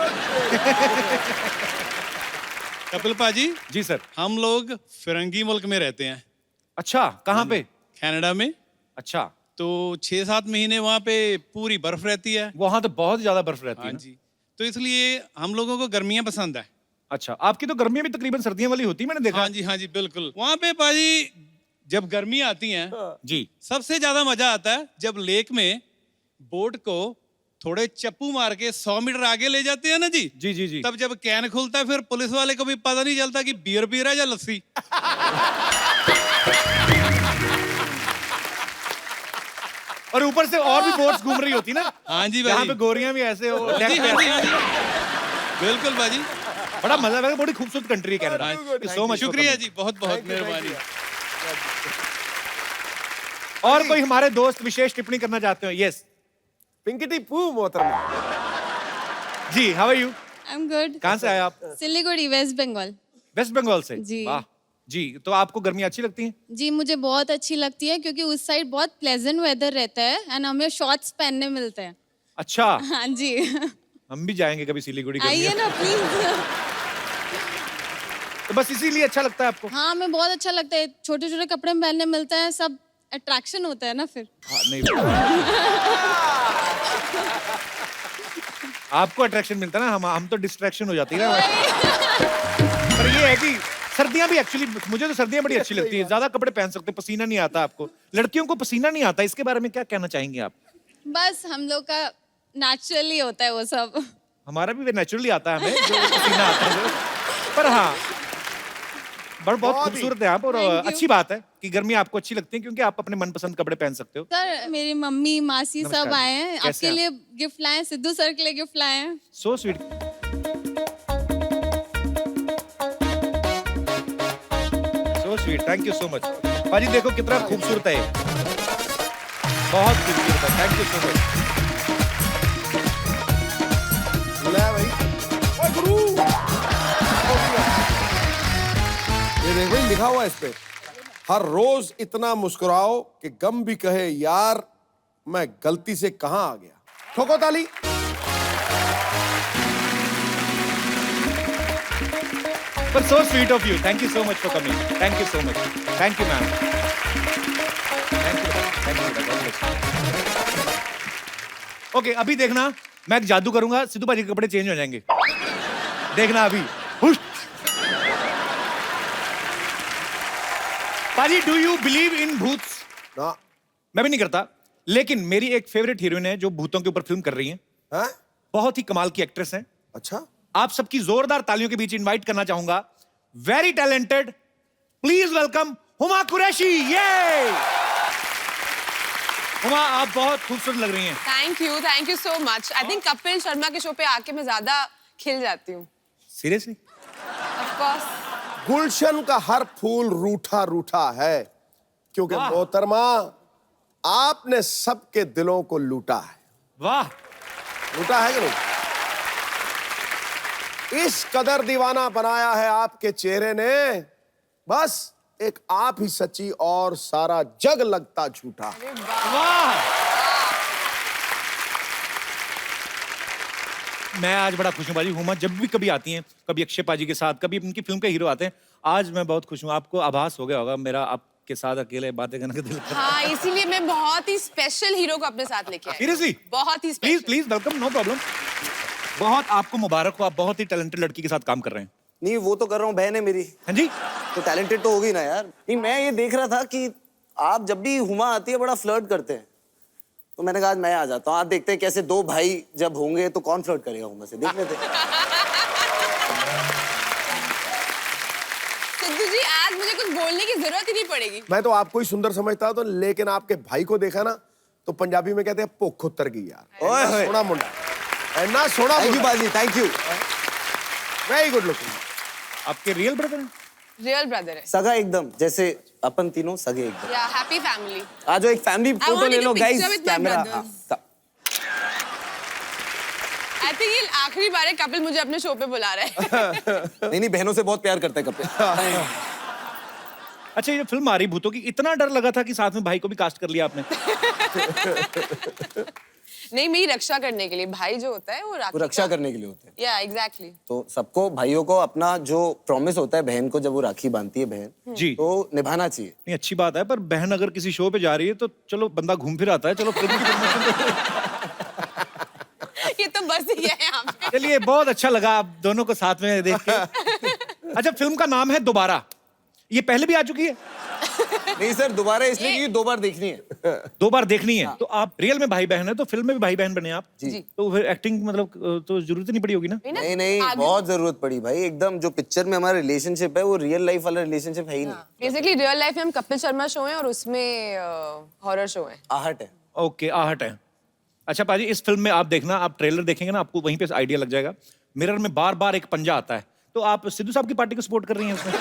कपिल पाजी जी सर। हम लोग फिरंगी मुल्क में रहते हैं। अच्छा, कहाँ पे? कनाडा में। अच्छा, तो 6-7 महीने वहाँ पे पूरी बर्फ रहती है। वहाँ तो बहुत ज्यादा बर्फ रहती है हाँ ना? जी, तो इसलिए हम लोगों को गर्मियाँ पसंद है। अच्छा, आपकी तो गर्मियाँ भी तकरीबन सर्दियों वाली होती है, मैंने देखा। हाँ जी बिल्कुल। वहाँ पे पाजी जब गर्मी आती है जी, सबसे ज्यादा मजा आता है जब लेक में बोट को थोड़े चप्पू मार के 100 मीटर आगे ले जाते हैं ना जी। जी जी जी। तब जब कैन खुलता है, फिर पुलिस वाले को भी पता नहीं चलता कि बियर पी रहा है या लस्सी। और ऊपर से और भी बोट्स घूम रही होती ना। हाँ जी यहाँ भाई। पे गोरियां भी ऐसे हो, हाँ जी, डेक पे हाँ जी, ऐसे। हाँ जी। बिल्कुल बाजी। बड़ा मजा आएगा, बड़ी खूबसूरत कंट्री है कनाडा। सो मच, शुक्रिया जी, बहुत बहुत मेहरबानी। और कोई हमारे दोस्त विशेष टिप्पणी करना चाहते हो? यस, पिंकी पू मोहतरमा जी, how are you? I am good. कहाँ से आए आप? सिलीगुड़ी, वेस्ट बंगाल। वेस्ट बंगाल से? जी। वाह जी, तो आपको गर्मी अच्छी लगती है? जी, मुझे बहुत अच्छी लगती है क्योंकि उस साइड बहुत प्लेजेंट वेदर रहता है एंड हमें शॉर्ट्स पहनने मिलते हैं। अच्छा, हाँ जी। हम भी जाएंगे कभी सिलीगुड़ी। आइए ना प्लीज। तो बस इसीलिए अच्छा लगता है आपको? हाँ, हमें बहुत अच्छा लगता है, छोटे छोटे कपड़े पहनने मिलते हैं, सब अट्रैक्शन होता है ना फिर। हाँ, नहीं आपको अट्रैक्शन मिलता है ना, हम तो डिस्ट्रैक्शन हो जाती है ना। पर ये है कि सर्दियां भी एक्चुअली, मुझे तो सर्दियां बड़ी अच्छी लगती है, ज्यादा कपड़े पहन सकते हैं, पसीना नहीं आता आपको। लड़कियों को पसीना नहीं आता, इसके बारे में क्या कहना चाहेंगे आप? बस हम लोग का नेचुरली होता है वो सब। हमारा भी नेचुरली आता है हमें, जो पसीना आता है। पर हाँ, बहुत खूबसूरत है आप, और अच्छी बात है कि गर्मी आपको अच्छी लगती है क्योंकि आप अपने मनपसंद कपड़े पहन सकते हो। सर, मेरी मम्मी मासी नमस्कार सब आए हैं, कैसे आपके हैं? लिए गिफ्ट लाए हैं, सिद्धू सर के लिए गिफ्ट लाए हैं। So sweet. So sweet, thank you so much. पाजी देखो कितना खूबसूरत है, बहुत खूबसूरत है, थैंक यू सो मच। भाई ओए गुरु, ये देख भाई लिखा हुआ है इस पे, हर रोज इतना मुस्कुराओ कि गम भी कहे यार मैं गलती से कहां आ गया। ठोको ताली। But so sweet of you. Thank you so much for coming. Thank you so much. Thank you, ma'am. Thank you. Thank you. God bless you. Okay, अभी देखना, मैं एक जादू करूंगा, सिद्धू पाजी के कपड़े चेंज हो जाएंगे। देखना अभी। हुश। पाजी, do you believe in भूत? ना। मैं भी नहीं करता, लेकिन मेरी एक फेवरेट हीरोइन है जो भूतों के ऊपर फिल्म कर रही है। हैं? बहुत ही कमाल की एक्ट्रेस है। अच्छा। आप सबकी जोरदार तालियों के बीच इनवाइट करना चाहूंगा, very talented, please welcome Huma Qureshi. ये हुमा, आप बहुत खूबसूरत लग रही हैं। Thank you so much. I think Kapil Sharma के शो पे आके मैं ज्यादा खिल जाती हूँ। सीरियसली? Of course. गुलशन का हर फूल रूठा रूठा है क्योंकि मोहतरमा आपने सबके दिलों को लूटा है। वाह। लूटा है कि नहीं? इस कदर दीवाना बनाया है आपके चेहरे ने, बस एक आप ही सच्ची और सारा जग लगता झूठा। वाह। मैं आज बड़ा खुश हूँ बाजी। हुमा जब भी कभी आती हैं, कभी अक्षय पाजी के साथ, कभी उनकी फिल्म के हीरो आते हैं, आज मैं बहुत खुश हूँ। आपको आभास हो गया होगा मेरा आपके साथ अकेले बातें करने का दिल करता है। हाँ, इसीलिए मैं बहुत ही स्पेशल हीरो को अपने साथ लेके आई। सीरियसली? बहुत ही special. Please welcome, no problem. बहुत आपको मुबारक हो, आप बहुत ही टैलेंटेड लड़की के साथ काम कर रहे हैं। नहीं, वो तो कर रहा हूँ, बहन है मेरी। हाँ जी। तो टैलेंटेड तो होगी ना यार। नहीं, मैं ये देख रहा था कि आप जब भी हुमा आती है बड़ा फ्लर्ट करते हैं, तो मैंने कहा आज मैं आ जाता हूँ, आज देखते हैं कैसे दो भाई जब होंगे तो कौन फ्लर्ट करेगा हुमा से, देख लेते हैं। सिद्धू जी, आज मुझे कुछ बोलने की जरूरत ही नहीं पड़ेगी। मैं तो आपको ही सुंदर समझता था, लेकिन आपके भाई को देखा ना तो पंजाबी में कहते हैं भुख उतर गई यार। ओए होए। सोना मुंडा, इतना सोना। थैंक यू बाजी, thank you. Very good looking. आपके रियल ब्रदर हैं? रियल ब्रदर है। सगा एकदम, जैसे अपन तीनों सगे एकदम। या हैप्पी फैमिली। आज एक फैमिली फोटो ले लो गाइस, कैमरा। आई थिंक ये आखिरी बार है कपिल मुझे अपने शो पे बुला रहा है। नहीं, बहनों से बहुत प्यार करता है कपिल। अच्छा, ये फिल्म आ रही भूतों की, इतना डर लगा था कि साथ में भाई को भी कास्ट कर लिया आपने? नहीं, मेरी रक्षा करने के लिए। भाई जो होता है वो रक्षा करने के लिए होते हैं। या एग्जैक्टली। तो सबको भाइयों को अपना जो प्रॉमिस होता है बहन को जब वो राखी बांधती है बहन जी, तो निभाना चाहिए। नहीं, अच्छी बात है, पर बहन अगर किसी शो पे जा रही है तो चलो बंदा घूम फिर आता है। चलो ये तो बस ही है यहाँ पे। चलिए, बहुत अच्छा लगा आप दोनों को साथ में देख के। अच्छा, फिल्म का नाम है दोबारा, ये पहले भी आ चुकी है? नहीं सर, दोबारा इसलिए क्योंकि दो बार देखनी है। दो बार देखनी है। तो आप रियल में भाई बहन है तो फिल्म में भी भाई बहन बने आप जी। तो फिर एक्टिंग मतलब तो जरूरत ही नहीं पड़ी होगी ना? नहीं नहीं, बहुत जरूरत पड़ी भाई। एकदम जो पिक्चर में हमारा रिलेशनशिप है वो रियल लाइफ वाला रिलेशनशिप है ही नहीं। बेसिकली रियल लाइफ में हम कपिल शर्मा शो है और उसमें हॉरर शो है। आहट है। ओके, आहट है। अच्छा पाजी, इस फिल्म में आप देखना, आप ट्रेलर देखेंगे ना, आपको वहीं पे आइडिया लग जाएगा। मिरर में बार बार एक पंजा आता है, तो आप सिद्धू साहब की पार्टी को सपोर्ट कर रही हैं उसमें?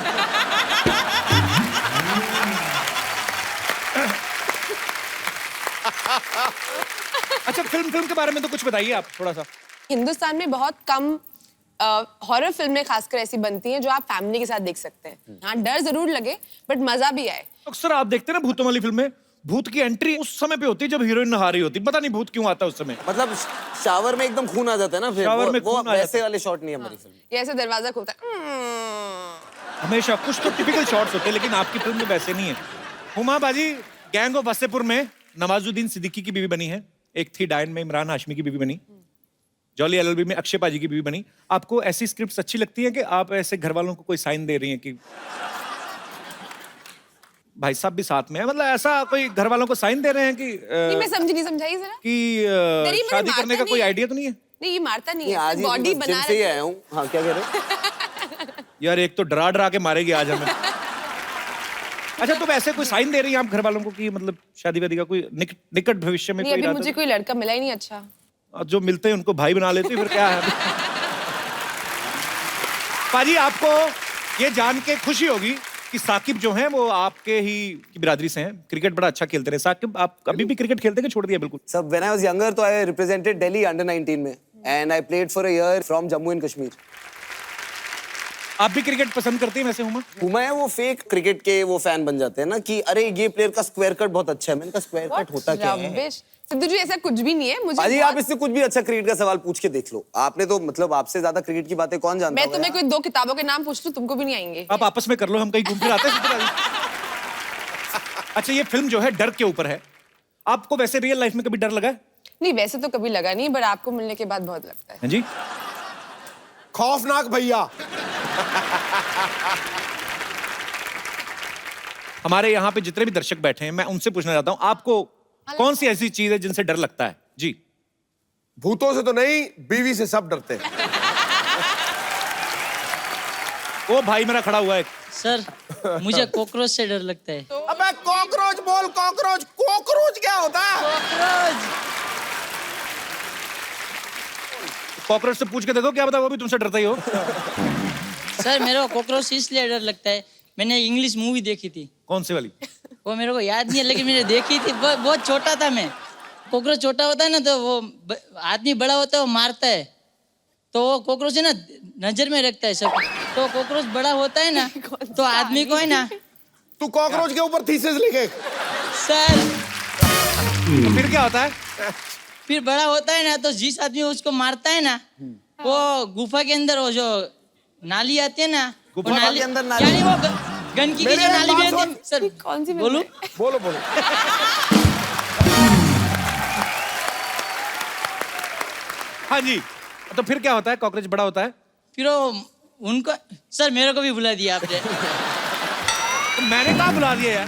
अच्छा, फिल्म के बारे में तो कुछ बताइए आप थोड़ा सा। हिंदुस्तान में बहुत कम हॉरर फिल्में खासकर ऐसी बनती हैं जो आप फैमिली के साथ देख सकते हैं। हाँ, डर जरूर लगे बट मजा भी आए। अक्सर आप देखते हैं ना भूतों वाली फिल्में, भूत की एंट्री उस समय पे होती है जब हीरोइन नहा रही होती, पता नहीं भूत क्यों आता है उस समय। मतलब शावर में एकदम खून आ जाता है ना, फिर शावर में वो खून आ जाता वैसे वाले शॉट नहीं है हमारी फिल्म। ये ऐसे दरवाजा खुलता है। हमेशा कुछ तो टिपिकल शॉट्स होते हैं, लेकिन आपकी फिल्म में वैसे नहीं है। हुमा बाजी गैंग ऑफ वसेपुर में नवाजुद्दीन सिद्दीकी की बीवी बनी है, एक थी डायन में इमरान हाशमी की बीवी बनी, जॉली एलएलबी में अक्षय पाजी की बीवी बनी। आपको ऐसी स्क्रिप्ट्स अच्छी लगती है कि आप ऐसे घर वालों को कोई साइन दे रही हैं कि भाई साहब भी साथ में है, मतलब ऐसा कोई घर वालों को साइन दे रहे हैं कि नहीं मैं समझी समझाई जरा कि मुझे शादी मारता करने का कोई नहीं है। आइडिया तो नहीं है? नहीं ये मारता नहीं आज है, ही बॉडी बस बना जिम से ही रखी है। आया हूँ। हाँ क्या कह रहे हो? यार एक तो डरा डरा के मारेगी आज हमें। अच्छा तो वैसे कोई साइन दे रही हैं आप घर वालों को कि मतलब शादी वादी का कोई निकट भविष्य में नहीं कोई अभी इरादा मुझे कोई लड़का मिला ही नहीं अच्छा। नहीं? जो मिलते हैं उनको भाई बना लेते हैं, फिर क्या है। पाजी आपको ये जान के खुशी होगी कि साकिब जो हैं वो आपके ही की बिरादरी से हैं, क्रिकेट बड़ा अच्छा खेलते रहे। साकिब आप अभी भी क्रिकेट खेलते हैं कि छोड़ दिया बिल्कुल? सब व्हेन आई वाज यंगर तो आई रिप्रेजेंटेड दिल्ली अंडर 19 में and I played for a year from Jammu and Kashmir. आप भी क्रिकेट पसंद करते हैं वैसे हुमा? हुमा है वो फेक क्रिकेट के वो फैन बन जाते हैं ना कि अरे ये प्लेयर का स्क्वायर कट बहुत अच्छा है। मैंने कहा स्क्वायर कट होता क्या है? रबिश। सिद्धू जी ऐसा कुछ भी नहीं है मुझे। अजी आप इससे कुछ भी अच्छा क्रिकेट का सवाल पूछ के देख लो। आपने तो मतलब आपसे ज्यादा क्रिकेट की बातें कौन जानता मैं होगा तुम्हें यार? कोई 2 किताबों के नाम पूछ लूं तुमको भी नहीं आएंगे। आप आपस में कर लो, हम कहीं घूम फिर आते हैं। अच्छा ये फिल्म जो है डर के ऊपर है, आपको वैसे रियल लाइफ में कभी डर लगा है? नहीं वैसे तो कभी लगा नहीं, बट आपको मिलने के बाद बहुत लगता है। हाँ जी खौफनाक भैया। हमारे यहाँ पे जितने भी दर्शक बैठे हैं मैं उनसे पूछना चाहता हूँ आपको कौन सी ऐसी चीज है जिनसे डर लगता है? जी भूतों से तो नहीं, बीवी से सब डरते हैं। वो भाई मेरा खड़ा हुआ है। सर मुझे कॉकरोच से डर लगता है। अबे कॉकरोच बोल, कॉकरोच। कॉकरोच क्या होता है? कॉकरोच से पूछ के देखो, क्या पता वो भी तुमसे डरता ही हो। सर मेरे को कॉकरोच इसलिए डर लगता है, मैंने इंग्लिश मूवी देखी थी। कौन सी वाली? वो मेरे को याद नहीं है लेकिन मैंने देखी थी, बहुत छोटा था मैं। कॉकरोच छोटा होता है ना तो वो आदमी बड़ा होता है वो मारता है, तो वो कॉकरोच है ना नजर में रखता है सब। तो कॉकरोच बड़ा होता है ना तो आदमी को है ना। तू कॉकरोच के ऊपर थीसिस लिखे। सर तो फिर क्या होता है? फिर बड़ा होता है ना तो जिस आदमी उसको मारता है ना वो गुफा के अंदर वो जो नाली आती है ना, वो गुफा के अंदर नाली? यानी वो गंदगी की जो नाली भी आती है। सर कौन सी बोलो बोलो बोलो। हाँ जी तो फिर क्या होता है? कॉकरोच बड़ा होता है फिर वो उनको सर मेरे को भी बुला दिया आपने। तो मैंने कहा बुला दिया यार।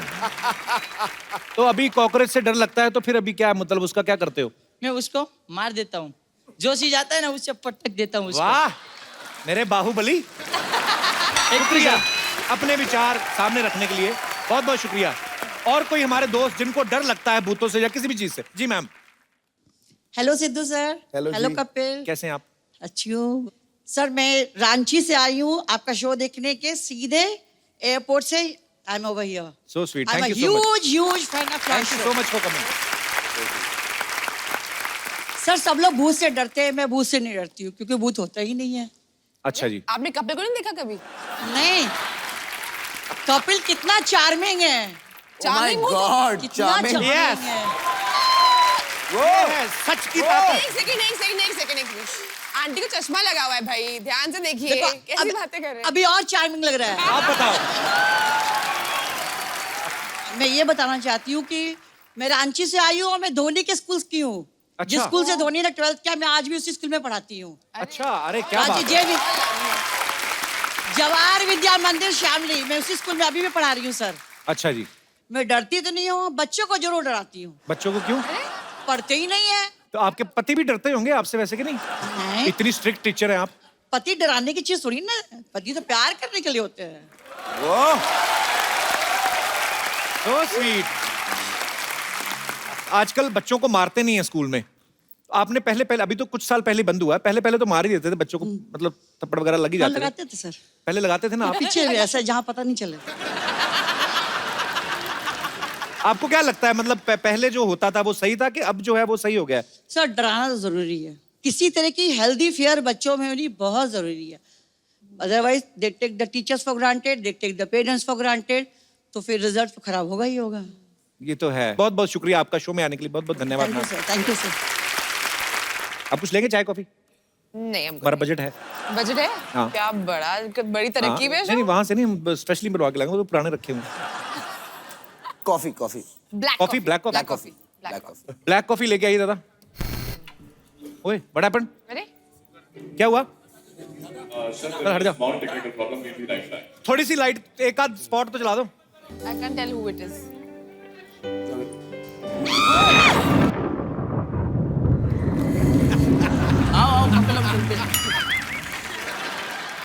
तो अभी कॉकरोच से डर लगता है तो फिर अभी क्या मतलब उसका क्या करते हो? मैं उसको मार देता हूँ, जो चीज आता है ना उससे पटक देता हूँ उसको। वाह मेरे बाहुबली, शुक्रिया अपने विचार सामने रखने के लिए, बहुत बहुत शुक्रिया। और कोई हमारे दोस्त जिनको डर लगता है भूतों से या किसी भी चीज से? जी ma'am. Hello Sidhu sir. Hello जी। कपिल। कैसे हैं आप? अच्छी हूँ सर। मैं रांची से आई हूँ आपका शो देखने के, सीधे एयरपोर्ट से I am over here. So sweet, I am thank you so much. Huge fan of thank you so much for coming. Sir सब लोग भूत से डरते हैं, मैं भूत से नहीं डरती हूँ क्योंकि भूत होता ही नहीं है। अच्छा जी। आपने कपिल को नहीं देखा कभी? नहीं, कपिल कितना चार्मिंग है। चार्मिंग हो तो- गॉड कितना चार्मिंग। चार्मिंग है। ये सच की बात है। एक सेकंड। आंटी को चश्मा लगा हुआ है भाई, ध्यान से देखिए देखो, कैसी बातें कर रहे हैं। अभी और चार्मिंग लग रहा है। आप बताओ। मैं ये बताना चाहती हूँ कि मैं रांची से आई हूँ और मैं धोनी के स्कूल की हूँ। अच्छा। जिस स्कूल से धोनी ने 12th किया मैं आज भी उसी स्कूल में पढ़ाती हूँ। अच्छा अरे क्या बात है। जवाहर विद्या मंदिर श्यामली, मैं उसी स्कूल में अभी भी पढ़ा रही हूँ सर। अच्छा जी। मैं डरती तो नहीं हूँ, बच्चों को जरूर डराती हूँ। बच्चों को क्यों? पढ़ते ही नहीं है। तो आपके पति भी डरते होंगे आपसे वैसे कि नहीं? नहीं, इतनी स्ट्रिक्ट टीचर हैं आप। पति डराने की चीज थोड़ी ना, पति तो प्यार करने के लिए होते हैं। So sweet. आजकल बच्चों को मारते नहीं है स्कूल में। आपने पहले अभी तो कुछ साल पहले बंद हुआ है, पहले तो मार ही देते थे बच्चों को, मतलब थप्पड़ वगैरह लग ही जाते थे। लगाते थे सर, पहले लगाते थे ना आप? पीछे भी ऐसा जहाँ पता नहीं चले। आपको क्या लगता है मतलब पहले जो होता था वो सही था कि अब जो है वो सही हो गया है? सर डराना तो जरूरी है, किसी तरह की हेल्दी फेयर बच्चों में होनी बहुत जरूरी है। Otherwise they take the teachers for granted, they take the parents for granted, तो फिर रिजल्ट तो खराब होगा ही होगा। ये तो है। बहुत बहुत शुक्रिया आपका शो में आने के लिए, बहुत बहुत धन्यवाद thank you ma'am. Sir, thank you sir. आप कुछ लेंगे चाय कॉफी? नहीं हम हमारा बजट है। बजट है हाँ। क्या बड़ी तरक्की में नहीं वहां से नहीं, हम स्पेशली बनवा के लाएंगे, वो तो पुराने रखे हुए हैं। Coffee coffee black coffee, black coffee, black coffee black coffee लेके आइए दादा। ओए व्हाट हैपेंड? अरे क्या हुआ? हट जाओ, थोड़ी सी लाइट, एक आध स्पॉट तो चला दो। I can't tell who it is.